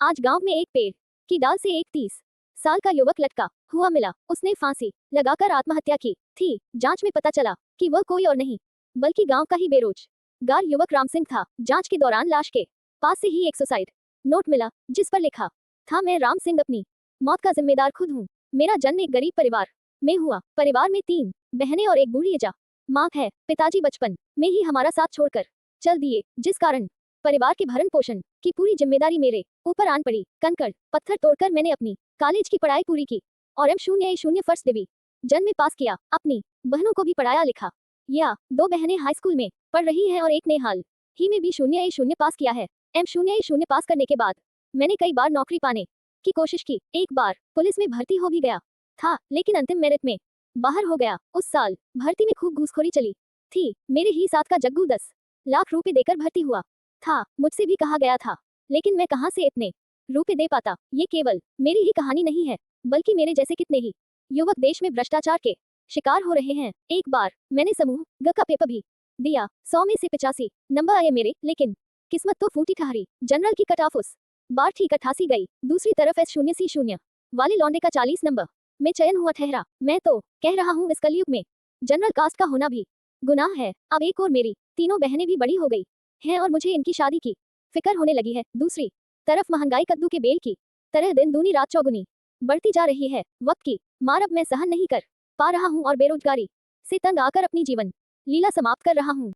आज गांव में एक पेड़ की डाल से एक 30 साल का युवक लटका हुआ मिला। उसने फांसी लगाकर आत्महत्या की थी। जांच में पता चला कि वह कोई और नहीं बल्कि गांव का ही बेरोजगार युवक राम सिंह था। जांच के दौरान लाश के पास से ही एक सुसाइड नोट मिला जिस पर लिखा था, मैं राम सिंह अपनी मौत का जिम्मेदार खुद हूँ। मेरा जन्म एक गरीब परिवार में हुआ। परिवार में 3 बहनें और एक बूढ़ी माँ है। पिताजी बचपन में ही हमारा साथ छोड़कर चल दिए, जिस कारण परिवार के भरण पोषण की पूरी जिम्मेदारी मेरे ऊपर आन पड़ी। कंकड़ पत्थर तोड़कर मैंने अपनी कॉलेज की पढ़ाई पूरी की और M0A0 फर्स्ट डिवीजन में पास किया। अपनी बहनों को भी पढ़ाया लिखा। या 2 बहनें हाई स्कूल में पढ़ रही हैं और एक ने हाल ही में B0A0 पास किया है। M0A0 पास करने के बाद मैंने कई बार नौकरी पाने की कोशिश की। एक बार पुलिस में भर्ती हो भी गया था, लेकिन अंतिम मेरिट में बाहर हो गया। उस साल भर्ती में खूब घूसखोरी चली थी। मेरे ही साथ का जग्गू 10 लाख रुपए देकर भर्ती हुआ था। मुझसे भी कहा गया था, लेकिन मैं कहां से इतने रुपए दे पाता। ये केवल मेरी ही कहानी नहीं है, बल्कि मेरे जैसे कितने ही युवक देश में भ्रष्टाचार के शिकार हो रहे हैं। एक बार मैंने समूह ग का पेपर भी दिया। 100 में से 85 नंबर आए मेरे, लेकिन किस्मत तो फूटी ठहरी। जनरल की कट ऑफ उस बार ठीक 88 गई। दूसरी तरफ S0C0 वाले लौंडे का 40 नंबर में चयन हुआ ठहरा। मैं तो कह रहा हूँ, इस कलयुग में जनरल कास्ट का होना भी गुनाह है। अब एक और मेरी तीनों बहनें भी बड़ी हो गई हैं और मुझे इनकी शादी की फिक्र होने लगी है। दूसरी तरफ महंगाई कद्दू के बेल की तरह दिन दूनी रात चौगुनी बढ़ती जा रही है। वक्त की मार अब मैं सहन नहीं कर पा रहा हूँ और बेरोजगारी से तंग आकर अपनी जीवन लीला समाप्त कर रहा हूँ।